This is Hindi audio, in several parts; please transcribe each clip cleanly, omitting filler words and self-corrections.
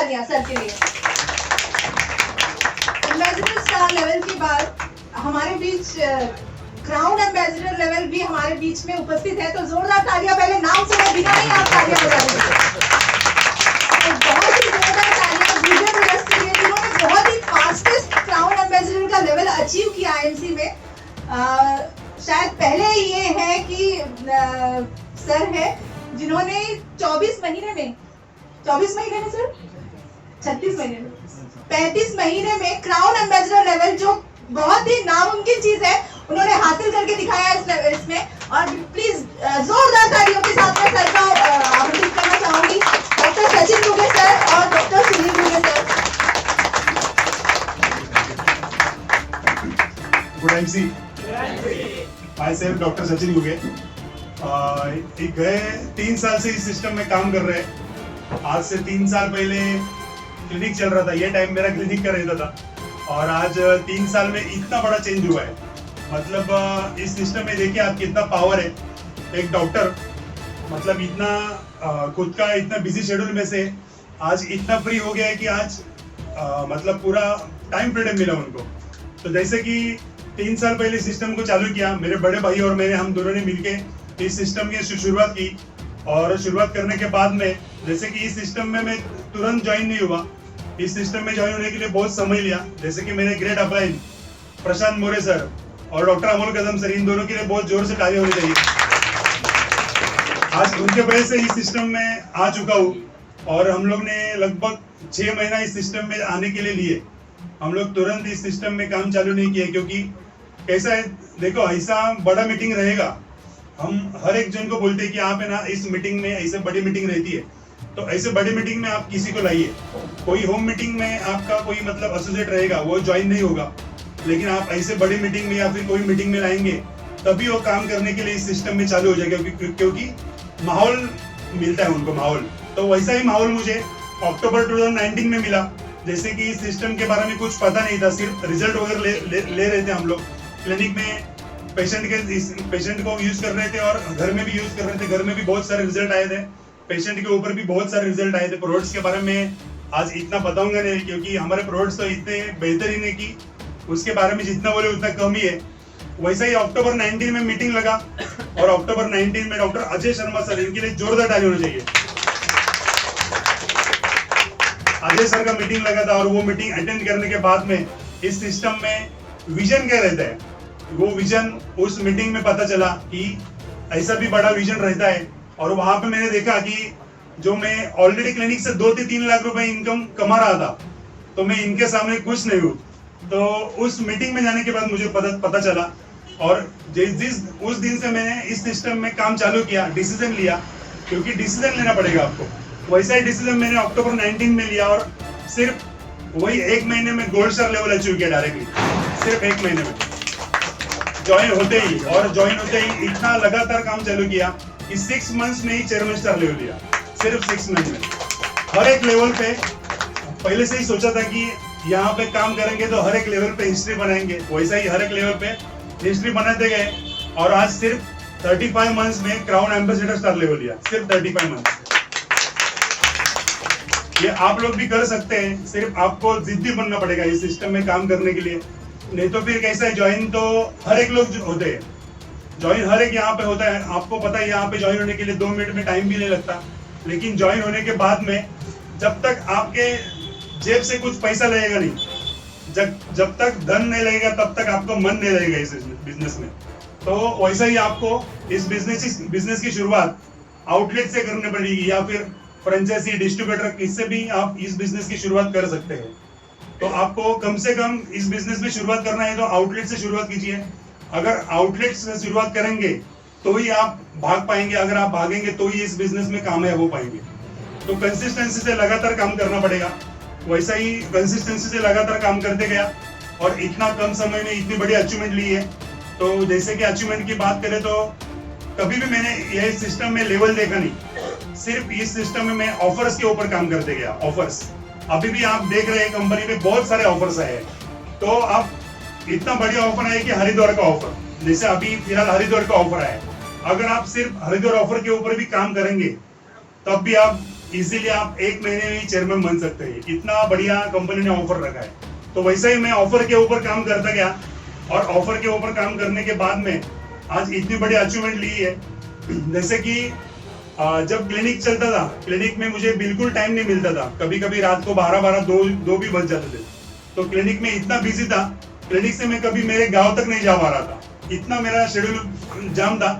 तालियां सर के लिए। एम्बेसडर स्टार लेवल के बाद हमारे बीच क्राउन एम्बेसडर लेवल भी हमारे बीच में उपस्थित है, तो जोरदार तालियां पहले नाम सुने बिना ही आप तालियां बजा दीजिए। बहुत ही जोरदार तालियां विजय प्लस के लिए, जिन्होंने बहुत ही फास्टेस्ट क्राउन एम्बेसडर का लेवल अचीव किया आईएमसी में। शायद पहले ये है कि सर है जिन्होंने 24 महीने में सर 36 महीने में 35 महीने में क्राउन एम्बेसडर लेवल, जो बहुत ही नामुमकिन चीज है, उन्होंने हासिल करके दिखाया इस लेवल में। और प्लीज जोरदार तालियों के साथ में सर का आमंत्रित करना चाहूंगी डॉक्टर सचिन दुबे सर और doctor Sunil Dubey sir. Good MC, my self doctor Sachin Dubey. गए 3 साल से इस सिस्टम में काम कर रहे हैं। आज से 3 साल पहले क्लिनिक चल रहा था, ये टाइम मेरा क्लिनिक का रहता था, और आज 3 साल में इतना बड़ा चेंज हुआ है। मतलब इस सिस्टम में देखिए आप कितना पावर है। एक डॉक्टर मतलब इतना खुद का इतना बिजी शेड्यूल में से आज इतना फ्री हो गया है कि आज मतलब पूरा टाइम फ्रीडम मिला उनको। तो जैसे कि 3 साल पहले सिस्टम को चालू किया, मेरे बड़े भाई और मैंने, हम दोनों ने मिलके इस सिस्टम की शुरुआत की। और शुरुआत करने के बाद में जैसे कि इस सिस्टम में मैं तुरंत ज्वाइन नहीं हुआ, इस सिस्टम में ज्वाइन होने के लिए बहुत समय लिया। जैसे कि मेरे ग्रेट अपलाइन प्रशांत मोरे सर और डॉक्टर अमोल कदम सर, इन दोनों के लिए बहुत जोर से ताली होनी चाहिए। आज उनके वजह से इस सिस्टम में आ चुका हूँ, और हम लोग ने लगभग 6 महीना इस सिस्टम में आने के लिए लिए। हम लोग तुरंत इस सिस्टम में काम चालू नहीं किए, क्योंकि कैसा है देखो, ऐसा बड़ा मीटिंग रहेगा, हम हर एक जन को बोलते हैं कि आप है ना इस मीटिंग में, ऐसे बड़ी मीटिंग रहती है, तो ऐसे बड़ी मीटिंग में आप किसी को लाइए। कोई होम मीटिंग में आपका कोई मतलब एसोसिएट रहेगा, वो ज्वाइन नहीं होगा, लेकिन आप ऐसे बड़ी मीटिंग में या फिर कोई मीटिंग में लाएंगे तभी वो काम करने के लिए इस सिस्टम में चालू हो जाएगा, क्योंकि माहौल मिलता है उनको, माहौल। तो वैसा ही माहौल मुझे अक्टूबर 2019 में मिला। जैसे कि इस सिस्टम के बारे में कुछ पता नहीं था, सिर्फ रिजल्ट वगैरह ले रहे थे हम लोग क्लिनिक में, पेशेंट को यूज कर रहे थे और घर में भी यूज कर रहे थे। घर में भी बहुत सारे रिजल्ट आए थे, पेशेंट के ऊपर भी बहुत सारे रिजल्ट आए थे। प्रोडक्ट्स के बारे में आज इतना बताऊंगा नहीं, क्योंकि हमारे प्रोडक्ट्स तो इतने बेहतरीन है कि उसके बारे में जितना बोले उतना कम ही है। वैसा ही अक्टूबर 19 में मीटिंग लगा, और अक्टूबर 19 में डॉक्टर अजय शर्मा सर, इनके लिए जोरदार ताली होनी चाहिए। अजय सर का मीटिंग लगा था, और वो मीटिंग अटेंड करने के बाद में इस सिस्टम में विजन क्या रहता है, वो विजन उस मीटिंग में पता चला कि ऐसा भी बड़ा विजन रहता है। और वहां पे मैंने देखा कि जो मैं ऑलरेडी क्लिनिक से 2 से 3 लाख रुपए इनकम कमा रहा था, तो मैं इनके सामने कुछ नहीं हूँ। तो उस मीटिंग में जाने के बाद मुझे पता चला, और उस दिन से मैंने इस सिस्टम में काम चालू किया, डिसीजन लिया, क्योंकि डिसीजन लेना पड़ेगा आपको। वैसा ही डिसीजन मैंने अक्टूबर 19 में लिया, और सिर्फ वही 1 महीने में गोल्ड स्टार लेवल अचीव किया डायरेक्टली, सिर्फ 1 महीने में ज्वाइन होते ही इतना लगातार काम चालू किया कि 6 मंथ्स में ही चेयरमैन स्टार लेवल लिया, सिर्फ 6 मंथ में। हर एक लेवल पे पहले से ही सोचा था कि यहाँ पे काम करेंगे तो हर एक लेवल पे हिस्ट्री बनाएंगे, वैसा ही हर एक लेवल पे हिस्ट्री बनाते गए, और आज सिर्फ 35 मंथ्स में क्राउन एम्बेसडर स्टार लेवल लिया, सिर्फ 35 मंथ। ये आप लोग भी कर सकते हैं, सिर्फ आपको जिद्दी बनना पड़ेगा इस सिस्टम में काम करने के लिए। नहीं तो फिर कैसा है, ज्वाइन तो हर एक लोग होते हैं, ज्वाइन हर एक यहाँ पे होता है। आपको पता है यहाँ पे ज्वाइन होने के लिए 2 मिनट में टाइम भी नहीं लगता, लेकिन ज्वाइन होने के बाद में जब तक आपके जेब से कुछ पैसा लगेगा नहीं, जब तक धन नहीं लगेगा तब तक आपको मन नहीं लगेगा इस बिजनेस में। तो वैसा ही आपको इस बिजनेस की शुरुआत आउटलेट से करनी पड़ेगी, या फिर फ्रेंचाइजी डिस्ट्रीब्यूटर, इससे भी आप इस बिजनेस की शुरुआत कर सकते हैं। तो आपको कम से कम इस बिजनेस में शुरुआत करना है तो आउटलेट से शुरुआत कीजिए। अगर आउटलेट से शुरुआत करेंगे तो ही आप भाग पाएंगे, अगर आप भागेंगे तो ही इस बिजनेस में कामयाब हो पाएंगे। तो कंसिस्टेंसी से लगातार काम करना पड़ेगा। वैसा ही कंसिस्टेंसी से लगातार काम करते गया, और इतना कम समय में इतनी बड़ी अचीवमेंट ली है। तो जैसे कि अचीवमेंट की बात करें तो कभी भी मैंने यह सिस्टम में लेवल देखा नहीं, सिर्फ इस सिस्टम में मैं ऑफर्स के ऊपर काम करते गया। ऑफर्स अभी भी आप देख रहे हैं कंपनी में बहुत सारे ऑफर्स आए हैं। तो अब इतना बढ़िया ऑफर है कि हरिद्वार का ऑफर, जैसे अभी फिलहाल हरिद्वार का ऑफर है। अगर आप सिर्फ हरिद्वार ऑफर के ऊपर भी काम करेंगे तब भी आप इजीली आप 1 महीने में ही चेयरमैन बन सकते हैं। इतना बढ़िया कंपनी ने ऑफर रखा है। तो वैसे ही मैं ऑफर के ऊपर काम करता गया और ऑफर के ऊपर काम करने के बाद में आज इतनी बड़ी अचीवमेंट ली है। जैसे कि जब क्लिनिक चलता था, क्लिनिक में मुझे बिल्कुल टाइम नहीं मिलता था। कभी कभी रात को 12-12 2 भी बज जाते थे। तो क्लिनिक में इतना बिजी था, क्लिनिक से मैं कभी मेरे गांव तक नहीं जा पा रहा था। इतना मेरा शेड्यूल जाम था,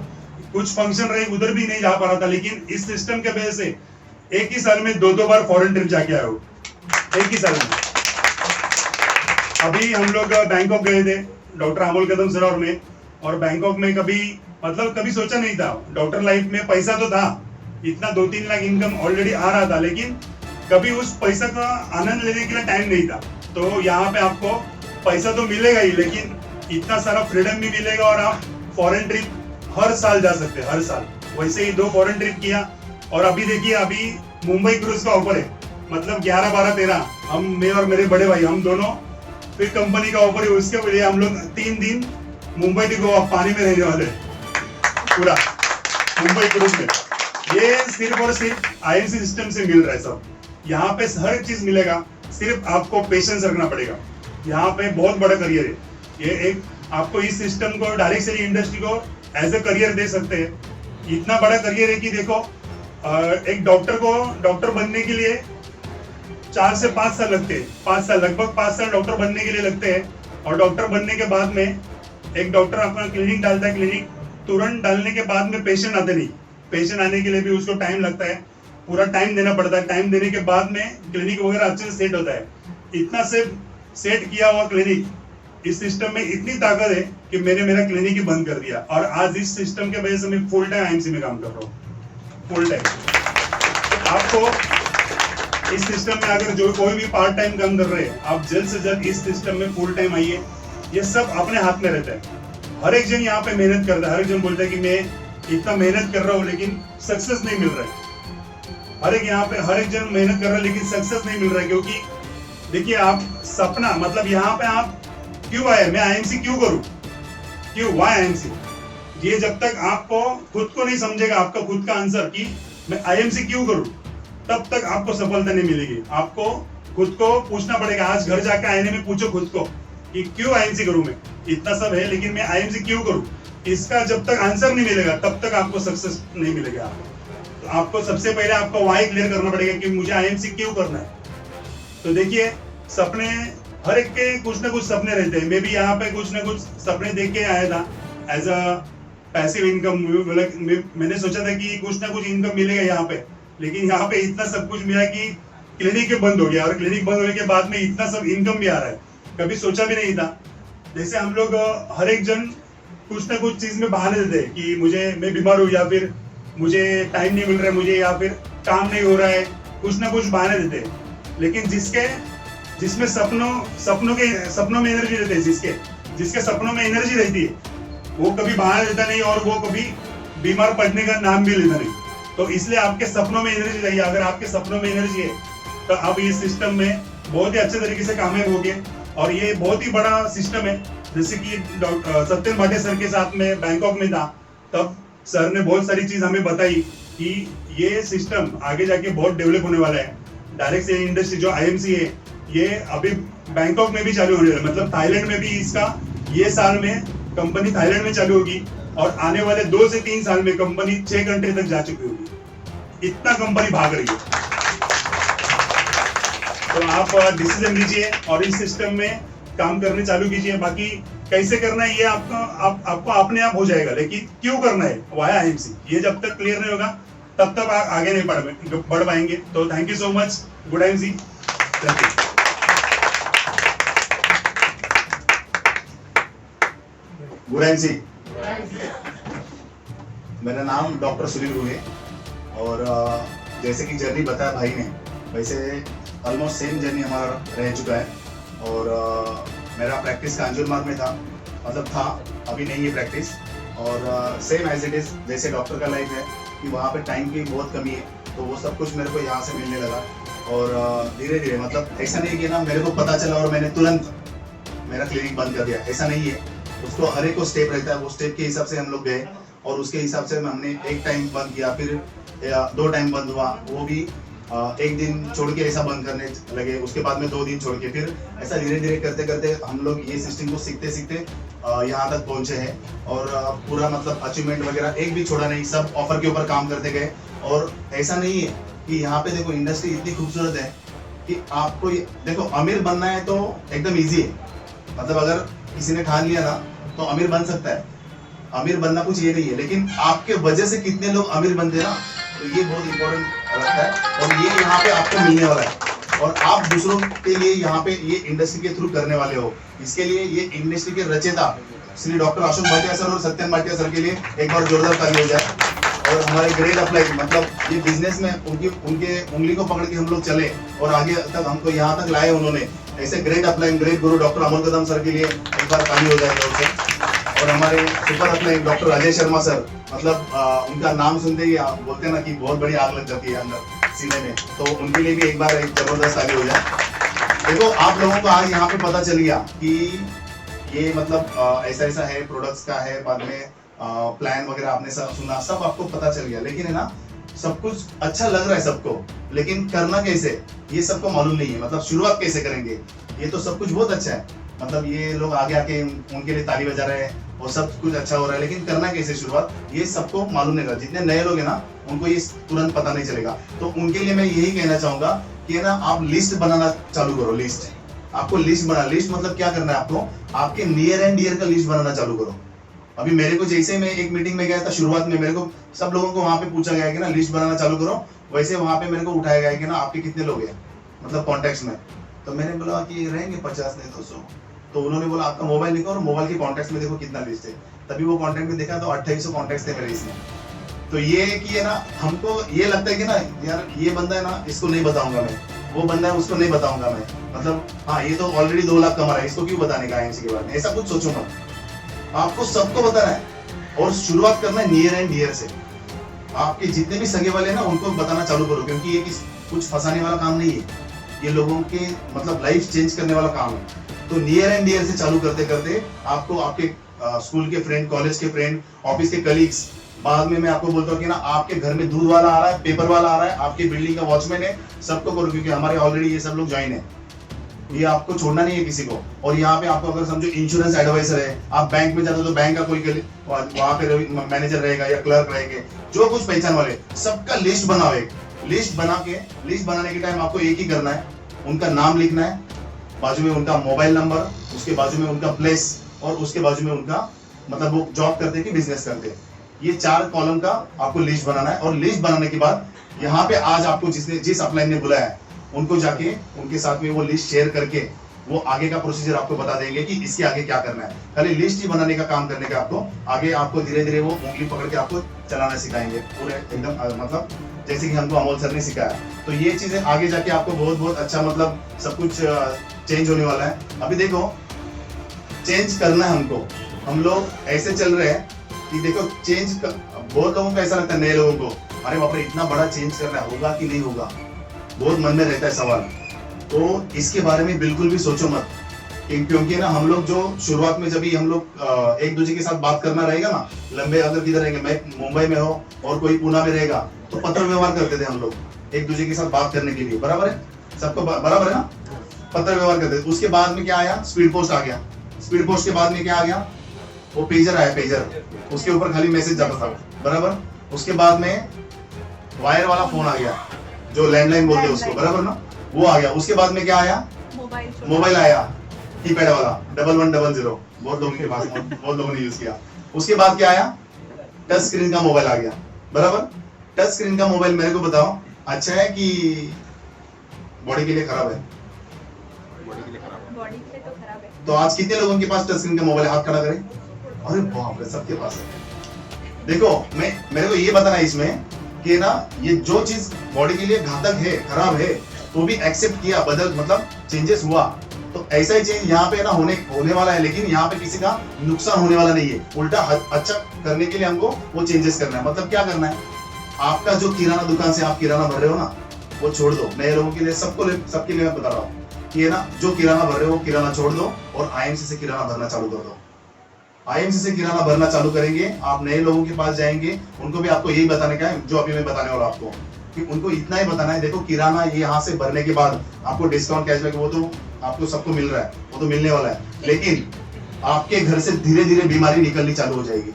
कुछ फंक्शन रहे उधर भी नहीं जा पा रहा था। लेकिन इस सिस्टम के वजह से एक ही साल में 2 बार फॉरेन ट्रिप जाके आया हूँ, एक ही साल में। अभी हम लोग बैंकॉक गए थे, डॉक्टर अमोल कदम सर और मैं। और बैंकॉक में कभी सोचा नहीं था। डॉक्टर लाइफ में पैसा तो था, इतना 2-3 लाख इनकम ऑलरेडी आ रहा था, लेकिन कभी उस पैसा का आनंद लेने के लिए टाइम नहीं था। तो यहाँ पे आपको पैसा तो मिलेगा ही, लेकिन इतना सारा फ्रीडम भी मिलेगा और आप फॉरेन ट्रिप हर साल जा सकते हैं, हर साल। वैसे ही 2 फॉरेन ट्रिप किया। और अभी देखिए, अभी मुंबई क्रूज का ऑफर है, मतलब 11, 12, 13 मैं और मेरे बड़े भाई हम दोनों, फिर कंपनी का ऑफर है, उसके लिए हम लोग 3 दिन मुंबई टू गोवा पानी में रहने वाले हैं, पूरा मुंबई क्रूज में। ये सिर्फ और सिर्फ आईएमसी सिस्टम से मिल रहा है सब। यहाँ पे हर चीज मिलेगा, सिर्फ आपको पेशेंस रखना पड़ेगा। यहाँ पे बहुत बड़ा करियर है। ये एक आपको इस सिस्टम को, डायरेक्ट सेलिंग इंडस्ट्री को एज ए करियर दे सकते हैं। इतना बड़ा करियर है कि देखो, एक डॉक्टर को डॉक्टर बनने के लिए 4 से 5 साल लगते हैं। 5 साल, लगभग 5 साल डॉक्टर बनने के लिए लगते हैं। और डॉक्टर बनने के बाद में एक डॉक्टर अपना क्लिनिक डालता है। क्लिनिक तुरंत डालने के बाद में पेशेंट आते नहीं। पेशेंट आने के लिए भी उसको टाइम लगता है, पूरा टाइम देना पड़ता है। टाइम देने के बाद में क्लिनिक वगैरह अच्छे से सेट होता है। इतना से सेट किया हुआ क्लिनिक, इस सिस्टम में इतनी ताकत है कि मैंने मेरा क्लिनिक ही बंद कर दिया। और आज इस सिस्टम के वजह से मैं फुल टाइम आईएमसी में काम कर रहा हूँ, फुल टाइम। आपको इस सिस्टम में अगर जो कोई भी पार्ट टाइम काम कर रहे हैं, आप जल्द से जल्द इस सिस्टम में फुल टाइम आइए। ये सब अपने हाथ में रहता है। हर एक जन यहाँ पे मेहनत करता है। हर एक जन बोलता है कि मैं इतना मेहनत कर रहा हूँ लेकिन सक्सेस नहीं मिल रहा है। हर एक जन मेहनत कर रहा है लेकिन सक्सेस नहीं मिल रहा है। क्योंकि देखिए, आप सपना, मतलब यहाँ पे आप क्यों आए, मैं आईएमसी क्यों करूं, क्यों, व्हाई आईएमसी? ये जब तक आपको खुद को नहीं समझेगा, आपका खुद का आंसर कि मैं आईएमसी क्यों करूं, तब तक आपको सफलता नहीं मिलेगी। आपको खुद को पूछना पड़ेगा। आज घर जाकर आईने में पूछो खुद को कि क्यों आईएमसी करूं मैं, इतना सब है लेकिन मैं आईएमसी क्यों करूं। इसका जब तक आंसर नहीं मिलेगा तब तक आपको सक्सेस नहीं मिलेगा। तो आपको सबसे पहले आपको व्हाई क्लियर करना पड़ेगा कि मुझे आईएमसी क्यों करना है। तो देखिए, सपने हर एक के कुछ ना कुछ सपने रहते हैं। मैं भी यहाँ पे कुछ ना कुछ सपने देख के आया था एज अ पैसिव इनकम। मैंने सोचा था कि कुछ ना कुछ इनकम मिलेगा यहाँ पे, लेकिन यहाँ पे इतना सब कुछ मिला कि क्लिनिक बंद हो गया। और क्लिनिक बंद होने के बाद में इतना सब इनकम भी आ रहा है, कभी सोचा भी नहीं था। जैसे हम लोग हर एक जन कुछ ना कुछ चीज में बहाने देते हैं कि मैं बीमार हूँ, या फिर मुझे टाइम नहीं मिल रहा है, मुझे, या फिर काम नहीं हो रहा है, कुछ ना कुछ बहाने देते हैं। लेकिन जिसमें सपनों में एनर्जी रहती है, जिसके सपनों में एनर्जी रहती है, वो कभी बहाना देता नहीं और वो कभी बीमार पड़ने का नाम भी लेता नहीं। तो इसलिए आपके सपनों में एनर्जी चाहिए। अगर आपके सपनों में एनर्जी है तो आप इस सिस्टम में बहुत ही अच्छे तरीके से कामयाब होंगे। और ये बहुत ही बड़ा सिस्टम है। जैसे कि सत्यम भाटिया सर के साथ में बैंकॉक में था, तब सर ने बहुत सारी चीज हमें बताई कि ये सिस्टम आगे जाके बहुत डेवलप होने वाला है। डायरेक्ट सेलिंग इंडस्ट्री जो आईएमसी है, ये अभी बैंकॉक में भी चालू होने वाला है। मतलब थाईलैंड में भी इसका, ये साल में कंपनी थाईलैंड में चालू होगी और आने वाले 2 से 3 साल में कंपनी 6 कंट्री तक जा चुकी होगी। इतना कंपनी भाग रही है। तो आप डिसीजन लीजिए और इस सिस्टम में काम करने चालू कीजिए। बाकी कैसे करना है ये आपको अपने आप हो जाएगा, लेकिन क्यों करना है, वाया आईएमसी, ये जब तक क्लियर नहीं होगा तब तक आप आगे नहीं बढ़ पाएंगे। तो thank you so much, good IMC, thank you. Good IMC. मेरा नाम डॉक्टर सुनील रू है और जैसे कि जर्नी बताया भाई ने, वैसे ऑलमोस्ट सेम जर्नी हमारा रह चुका है। और मेरा प्रैक्टिस कांजूरमार्ग में था, मतलब था, अभी नहीं है प्रैक्टिस। और सेम एज इट इज़ जैसे डॉक्टर का लाइफ है कि वहाँ पे टाइम की बहुत कमी है, तो वो सब कुछ मेरे को यहाँ से मिलने लगा। और धीरे धीरे, मतलब ऐसा नहीं कि ना मेरे को पता चला और मैंने तुरंत मेरा क्लिनिक बंद कर दिया, ऐसा नहीं है। उसको हर एक को स्टेप रहता है, वो स्टेप के हिसाब से हम लोग गए और उसके हिसाब से हमने एक टाइम बंद किया, फिर 2 टाइम बंद हुआ, वो भी एक दिन छोड़ के ऐसा बंद करने लगे, उसके बाद में 2 दिन छोड़ के, फिर ऐसा धीरे धीरे करते करते हम लोग ये सिस्टम को सीखते सीखते यहाँ तक पहुंचे हैं। और पूरा मतलब अचीवमेंट वगैरह एक भी छोड़ा नहीं, सब ऑफर के ऊपर काम करते गए। और ऐसा नहीं है कि यहाँ पे देखो इंडस्ट्री इतनी खूबसूरत है कि आपको देखो अमीर बनना है तो एकदम ईजी है, मतलब अगर किसी ने ठान लिया ना तो अमीर बन सकता है। अमीर बनना कुछ ये नहीं है, लेकिन आपके वजह से कितने लोग अमीर बनते हैं ना, तो ये बहुत इंपॉर्टेंट लगता है। और ये यहाँ पे आपको मिलने वाला है और आप दूसरों के लिए यहाँ पे ये इंडस्ट्री के थ्रू करने वाले हो। इसके लिए ये इंडस्ट्री के रचयिता श्री डॉक्टर अशोक भाटिया सर और सत्यन भाटिया सर के लिए एक बार जोरदार ताली हो जाए। और हमारे ग्रेट अप्लाई, मतलब ये बिजनेस में उनके उंगली को पकड़ के हम लोग चले और आगे तक हमको यहाँ तक लाए उन्होंने। ऐसे ग्रेट अप्लाई, ग्रेट गुरु डॉक्टर अमोल कदम सर के लिए एक बार ताली हो जाएगी। और हमारे super apply doctor Ajay Sharma sir, मतलब उनका नाम सुनते ही आप बोलते हैं ना कि बहुत बड़ी आग लग जाती है अंदर सीने में, तो उनके लिए भी एक बार एक जबरदस्त ताली हो जाए। देखो आप लोगों को आज यहाँ पे पता चल गया कि ये मतलब ऐसा ऐसा है, प्रोडक्ट्स का है, बाद में प्लान वगैरह आपने सब सुना, सब आपको पता चल गया। लेकिन है ना, सब कुछ अच्छा लग रहा है सबको, लेकिन करना कैसे ये सबको मालूम नहीं है। मतलब शुरुआत कैसे करेंगे, ये तो सब कुछ बहुत अच्छा है, मतलब ये लोग आगे आके उनके लिए ताली बजा रहे हैं और सब कुछ अच्छा हो रहा है, लेकिन करना कैसे शुरुआत ये सबको मालूम नहीं रहा। जितने नए लोग हैं ना उनको ये तुरंत पता नहीं चलेगा। तो उनके लिए मैं यही कहना चाहूंगा कि ना आप लिस्ट बनाना चालू करो। लिस्ट, आपको लिस्ट बना, लिस्ट मतलब क्या करना है आपको, आपके नियर एंड डियर का लिस्ट बनाना चालू करो। अभी मेरे को जैसे मैं एक मीटिंग में गया था, शुरुआत में मेरे को सब लोगों को वहां पे पूछा गया कि ना लिस्ट बनाना चालू करो, वैसे वहां पे मेरे को उठाया गया कि ना आपके कितने लोग हैं मतलब कॉन्टेक्ट्स में। तो मैंने बोला कि रहेंगे 50 नहीं 200। तो उन्होंने बोला आपका मोबाइल लिखो और मोबाइल के कॉन्टेक्ट्स में देखो कितना लिस्ट है। तभी वो कॉन्टेक्ट में देखा तो 2800 कॉन्टेक्ट्स थे मेरे इसमें। तो ये कि है ना, हमको ये लगता है कि ना यार ये बंदा है ना, इसको नहीं बताऊंगा मैं, वो बंदा है उसको नहीं बताऊंगा मैं, मतलब हाँ ये तो ऑलरेडी 2 लाख कमा रहा है, इसको क्यों बताने का IMC के बारे में, ऐसा कुछ सोचो मत। आपको सबको बताना है और शुरुआत करना है नियर एंड डियर से। आपके जितने भी सगे वाले हैं ना उनको बताना चालू करो, क्योंकि ये कुछ फंसाने वाला काम नहीं है, ये लोगों के मतलब लाइफ चेंज करने वाला काम है। तो नियर एंड डियर से चालू करते करते आपको आपके स्कूल के फ्रेंड, कॉलेज के फ्रेंड, ऑफिस के कलीग्स, बाद में मैं आपको बोलता हूँ कि ना आपके घर में दूध वाला आ रहा है, पेपर वाला आ रहा है, आपकी बिल्डिंग का वॉचमैन है, सबको करो, क्योंकि हमारे ऑलरेडी ये सब लोग ज्वाइन है। ये आपको छोड़ना नहीं है किसी को। और यहाँ पे आपको अगर समझो इंश्योरेंस एडवाइजर है, आप बैंक में जाते हो तो बैंक का कोई वहाँ पे मैनेजर रहेगा या क्लर्क रहेंगे, जो कुछ पहचान वाले, सबका लिस्ट बनाओ। एक लिस्ट बना के, लिस्ट बनाने के टाइम आपको एक ही करना है, उनका नाम लिखना है, बाजू में उनका मोबाइल नंबर, उसके बाजू में उनका प्लेस और उसके बाजू में उनका मतलब वो जॉब करते हैं कि बिजनेस करते हैं। ये 4 कॉलम का आपको लिस्ट बनाना है। और लिस्ट बनाने के बाद यहाँ पे आज आपको जिस अपलाइन ने बुलाया है उनको जाके उनके साथ में वो लिस्ट शेयर करके वो आगे का प्रोसीजर आपको बता देंगे कि इसके आगे क्या करना है। खाली लिस्ट ही बनाने का काम करने का आपको आगे आपको धीरे धीरे वो उंगली पकड़ के आपको चलाना सिखाएंगे पूरे एकदम, मतलब जैसे कि हमको अमोल सर ने सिखाया। तो ये चीजें आगे जाके आपको बहुत बहुत अच्छा मतलब सब कुछ चेंज होने वाला है। अभी देखो चेंज करना है हमको, हम लोग ऐसे चल रहे हैं कि देखो चेंज बहुत लोगों को ऐसा लगता है, नए लोगों को, अरे बाप रे इतना बड़ा चेंज करना होगा कि नहीं होगा, बहुत मन में रहता है सवाल। तो इसके बारे में बिल्कुल भी सोचो मत, क्योंकि ना हम लोग जो शुरुआत में जब भी हम लोग एक दूसरे के साथ बात करना रहेगा ना, लंबे अगर किधर रहेंगे, मैं मुंबई में हो और कोई पुणे में रहेगा, तो पत्र व्यवहार करते थे हम लोग एक दूसरे के साथ बात करने के लिए, बराबर है, सबको बराबर है ना, पत्र व्यवहार करते थे। उसके बाद में क्या आया, स्पीड पोस्ट आ गया। स्पीड पोस्ट के बाद में क्या आ गया, वो पेजर आया, पेजर, उसके ऊपर खाली मैसेज जाता था, बराबर। उसके बाद में वायर वाला फोन आ गया, जो लैंडलाइन बोलते हैं उसको, बराबर ना, वो आ गया। उसके बाद में क्या आया, मोबाइल आया, कीपैड वाला 1100, बहुत लोगों के पास, बहुत लोगों ने यूज किया। उसके बाद क्या आया, टच स्क्रीन का मोबाइल आ गया, बराबर। टच स्क्रीन का मोबाइल मेरे को बताओ अच्छा है कि बॉडी के लिए खराब है? बॉडी के लिए तो खराब है। तो आज कितने लोगों के पास टच स्क्रीन का मोबाइल, हाथ खड़ा करें। अरे बाप रे, सबके पास है। देखो मेरे को ये बताना है इसमें कि ना ये जो चीज बॉडी के लिए घातक है, खराब है, तो भी एक्सेप्ट किया, बदल मतलब चेंजेस हुआ, तो ऐसा ही चेंज यहाँ पे ना होने वाला है। लेकिन यहाँ पे किसी का नुकसान होने वाला नहीं है, उल्टा अच्छा करने के लिए हमको वो चेंजेस करना है। मतलब क्या करना है, आपका जो किराना दुकान से आप किराना भर रहे हो ना, वो छोड़ दो। नए लोगों के लिए, सबके लिए मैं बता रहा हूँ कि है ना, जो किराना भर रहे हो वो किराना छोड़ दो और IMC से किराना भरना चालू कर दो। IMC से किराना भरना चालू करेंगे, आप नए लोगों के पास जाएंगे, उनको भी आपको यही बताने का है जो अभी मैं बताने वाला आपको, कि उनको इतना ही बताना है, देखो किराना ये यहाँ से भरने के बाद आपको डिस्काउंट कैशबैक वो तो आपको सबको मिल रहा है, वो तो मिलने वाला है, लेकिन आपके घर से धीरे धीरे बीमारी निकलनी चालू हो जाएगी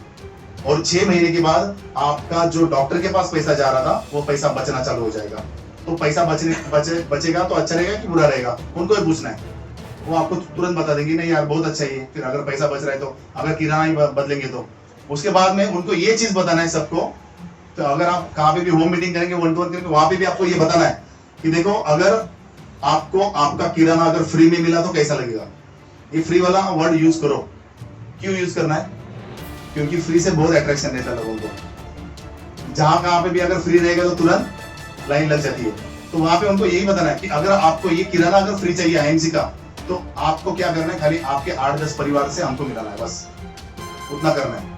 और 6 महीने के बाद आपका जो डॉक्टर के पास पैसा जा रहा था वो पैसा बचना चालू हो जाएगा। तो पैसा बचेगा तो अच्छा रहेगा कि बुरा रहेगा, उनको ही पूछना है, वो आपको तुरंत बता देंगे नहीं यार बहुत अच्छा ही है। फिर अगर पैसा बच रहा है तो अगर किराना ही बदलेंगे तो उसके बाद में उनको ये चीज बताना है सबको। तो अगर आप कहाँ पे भी होम मीटिंग करेंगे, 1-to-1 करेंगे, वहां पे भी आपको ये बताना है कि देखो अगर आपको आपका किराना अगर फ्री में मिला तो कैसा लगेगा। ये फ्री वाला वर्ड यूज करो। क्यों यूज करना है? क्योंकि फ्री से बहुत अट्रैक्शन रहता है लोगों को। जहां कहाँ पे भी अगर फ्री रहेगा तो तुरंत लाइन लग जाती है। तो वहां पे उनको यही बताना है कि अगर आपको ये किराना अगर फ्री चाहिए आईएमसी का, तो आपको क्या करना है, खाली आपके 8-10 परिवार से हमको मिलाना है, बस उतना करना है।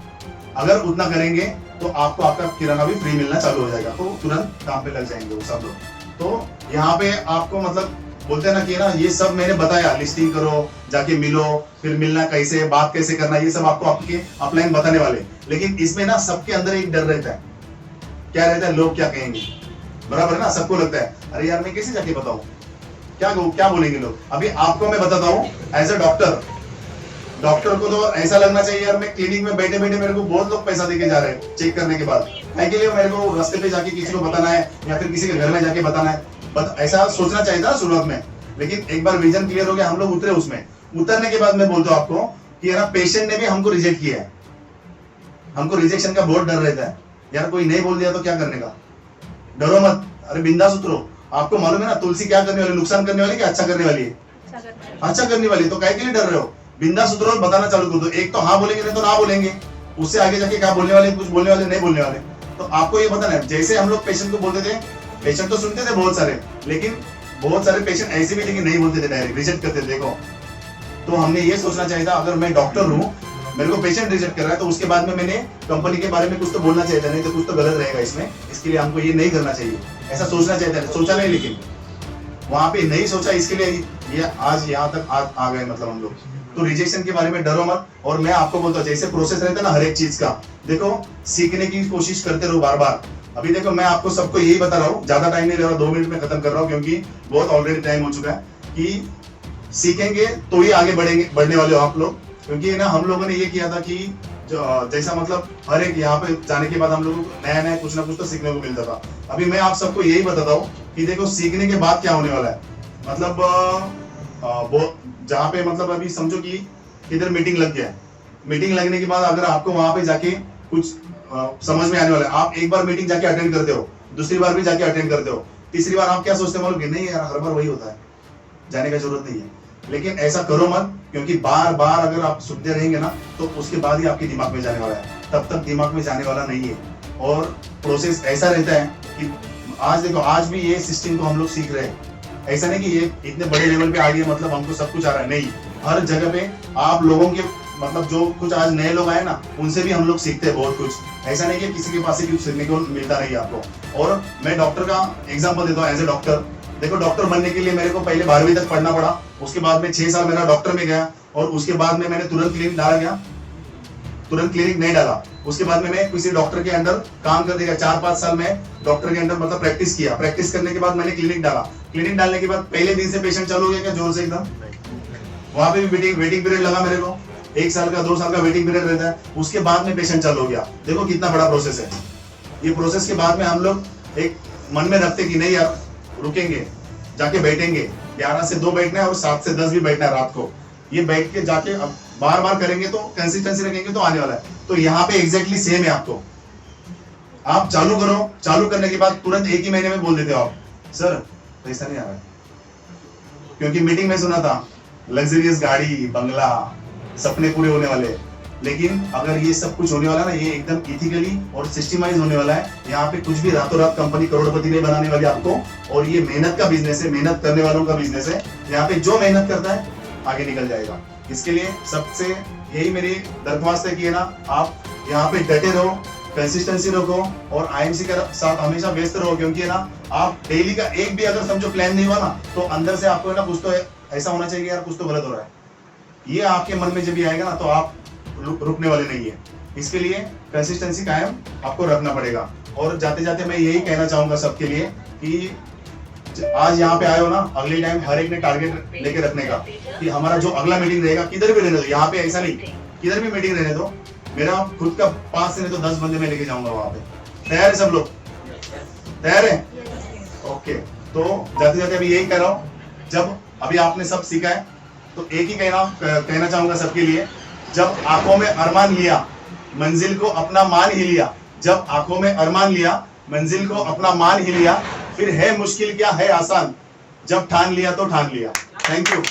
अगर उतना करेंगे तो आपको आपका किराना भी फ्री मिलना चालू हो जाएगा, तो तुरंत काम पे लग जाएंगे वो सब लोग। तो यहाँ पे आपको मतलब बोलते हैं ना कि ना ये सब मैंने बताया, लिस्टिंग करो, जाके मिलो, फिर मिलना कैसे, बात कैसे करना, ये सब आपको आपके अपलाइन बताने वाले। लेकिन इसमें ना सबके अंदर एक डर रहता है। क्या रहता है? लोग क्या कहेंगे, बराबर है ना। सबको लगता है अरे यार मैं कैसे जाके बताऊं, क्या बोलेंगे लोग। अभी आपको मैं बताता हूँ एज ए डॉक्टर को तो ऐसा लगना चाहिए यार मैं क्लिनिक में बैठे बैठे मेरे को बहुत लोग पैसा देके जा रहे हैं चेक करने के बाद, के लिए मेरे को रास्ते पे जाके किसी को बताना है या फिर किसी के घर में जाके बताना है, ऐसा सोचना चाहिए था शुरुआत में। लेकिन एक बार विजन क्लियर हो गया, हम लोग उतरे उसमें, उतरने के बाद मैं बोलता हूँ आपको कि यार पेशेंट ने भी हमको रिजेक्ट किया है। हमको रिजेक्शन का बहुत डर रहता है, यार कोई नहीं बोल दिया तो क्या करने का। डरो मत, अरे बिंदास उतरो। आपको मालूम है ना तुलसी क्या करने वाली, नुकसान करने वाली कि अच्छा करने वाली है? अच्छा करने वाली। तो काय के लिए डर रहे हो? बिंदास उतरो, बताना चालू कर दो। एक तो हाँ बोलेंगे नहीं तो ना बोलेंगे, उससे आगे जाके क्या बोलने वाले, कुछ बोलने वाले नहीं बोलने वाले। तो आपको ये बताना है। जैसे हम लोग पेशेंट को बोलते थे, पेशेंट तो सुनते थे बहुत सारे, लेकिन बहुत सारे पेशेंट ऐसे भी लेकिन नहीं बोलते थे, डायरेक्ट रिजेक्ट करते थे। देखो तो हमने ये सोचना चाहिए था अगर मैं डॉक्टर हूँ, मेरे को पेशेंट रिजेक्ट कर रहा है तो उसके बाद में मैंने कंपनी के बारे में कुछ तो बोलना चाहिए था, नहीं तो कुछ तो गलत रहेगा इसमें। इसके लिए हमको ये नहीं करना चाहिए, ऐसा सोचना चाहिए था। सोचा नहीं, लेकिन वहां पे नहीं सोचा, इसके लिए ये आज यहाँ तक आ गए मतलब हम लोग। तो रिजेक्शन के बारे में डरो मत। और मैं आपको बोलता हूँ जैसे प्रोसेस रहता है ना हर एक चीज का, देखो सीखने की कोशिश करते रहो बार बार। अभी देखो मैं आपको सबको यही बता रहा हूँ, ज्यादा टाइम नहीं ले रहा, 2 मिनट में खत्म कर रहा हूँ क्योंकि बहुत ऑलरेडी टाइम हो चुका है। कि सीखेंगे तो ही आगे बढ़ने वाले हो आप लोग। क्योंकि ना हम लोगों ने ये किया था कि जैसा मतलब हर एक यहाँ पे जाने के बाद हम लोगों को नया नया कुछ ना कुछ तो सीखने को मिलता था। अभी मैं आप सबको यही बताता हूँ कि देखो सीखने के बाद क्या होने वाला है। मतलब वो जहाँ पे मतलब अभी समझो कि इधर मीटिंग लग गया है, मीटिंग लगने के बाद अगर आपको वहां पे जाके कुछ समझ में आने वाला है, आप एक बार मीटिंग जाके अटेंड करते हो, दूसरी बार भी जाके अटेंड करते हो, तीसरी बार आप क्या सोचते हो, कि नहीं यार हर बार वही होता है, जाने का जरूरत नहीं है। लेकिन ऐसा करो मत, क्योंकि बार बार अगर आप सुनते रहेंगे ना तो उसके बाद ही आपके दिमाग में जाने वाला है, तब तक दिमाग में जाने वाला नहीं है। और प्रोसेस ऐसा रहता है कि आज देखो आज भी ये सिस्टम को हम लोग सीख रहे हैं। ऐसा नहीं कि ये इतने बड़े लेवल पे आ गए मतलब हमको सब कुछ आ रहा है, नहीं। हर जगह पे आप लोगों के मतलब जो कुछ आज नए लोग आए ना उनसे भी हम लोग सीखते हैं बहुत कुछ। ऐसा नहीं कि किसी के पास से कुछ सीखने को मिलता नहीं आपको। और मैं डॉक्टर का एग्जाम्पल देता हूँ एज ए डॉक्टर। देखो डॉक्टर बनने के लिए मेरे को पहले 12वीं तक पढ़ना पड़ा, उसके बाद में 6 साल मेरा डॉक्टर में गया और उसके बाद में मैंने तुरंत क्लिनिक डाला गया, तुरंत क्लिनिक नहीं डाला। उसके बाद में मैं किसी डॉक्टर के अंडर काम कर देगा 4-5 साल में डॉक्टर के अंडर मतलब प्रैक्टिस किया। प्रैक्टिस करने के बाद मैंने क्लिनिक डाला। क्लिनिक डालने के बाद पहले दिन से पेशेंट चालू हो गया क्या जोर से एकदम? वहां पे भी वेटिंग पीरियड लगा मेरे को, 1 साल का 2 साल का वेटिंग पीरियड रहता है। उसके बाद में पेशेंट चालू हो गया। देखो कितना बड़ा प्रोसेस है। ये प्रोसेस के बाद में हम लोग एक मन में रखते कि नहीं यार रुकेंगे, जाके बैठेंगे, 11 से 2 बैठना है और 7 से 10 भी बैठना है रात को। ये बैठ के जाके अब बार बार करेंगे तो कंसिस्टेंसी रखेंगे तो आने वाला है। तो यहाँ पे एग्जैक्टली सेम है। आपको आप चालू करो, चालू करने के बाद तुरंत 1 ही महीने में बोल देते हो आप सर पैसा नहीं आ रहा है। क्योंकि मीटिंग में सुना था लग्जरियस गाड़ी, बंगला, सपने पूरे होने वाले। लेकिन अगर ये सब कुछ होने वाला ना, ये एकदम इथिकली और सिस्टमाइज होने वाला है। यहाँ पे कुछ भी रातों रात कंपनी करोड़पति नहीं बनाने वाली आपको। और ये मेहनत का बिजनेस है, मेहनत करने वालों का बिजनेस है। यहाँ पे जो मेहनत करता है आगे निकल जाएगा। इसके लिए सबसे यही मेरी दरख्वास्त है कि ना आप यहाँ पे डटे रहो, कंसिस्टेंसी रखो और आईएमसी के साथ हमेशा व्यस्त रहो। क्योंकि ना आप डेली का एक भी अगर समझो प्लान नहीं हुआ ना तो अंदर से आपको ना कुछ तो ऐसा होना चाहिए यार कुछ तो गलत हो रहा है। ये आपके मन में जब भी आएगा ना तो आप रुकने वाले नहीं है। इसके लिए कंसिस्टेंसी कायम आपको रखना पड़ेगा। और जाते जाते मैं यही कहना चाहूंगा सबके लिए कि आज यहाँ पे आए हो ना, अगले टाइम हर एक ने टारगेट लेके रखने का कि हमारा जो अगला मीटिंग रहेगा, किधर भी रहने दो, यहाँ पे ऐसा नहीं, किधर भी मीटिंग रहने दो, मेरा खुद का 5 से नहीं तो 10 बंदे मैं लेके जाऊंगा वहां पे। तैयार है सब लोग? तैयार है? ओके। तो जाते जाते अभी यही कह रहा हूँ, जब अभी आपने सब सीखा है तो एक ही कहना चाहूंगा सबके लिए, जब आंखों में अरमान लिया मंजिल को अपना मान ही लिया, जब आंखों में अरमान लिया मंजिल को अपना मान ही लिया, फिर है मुश्किल क्या है आसान, जब ठान लिया तो ठान लिया। Thank you.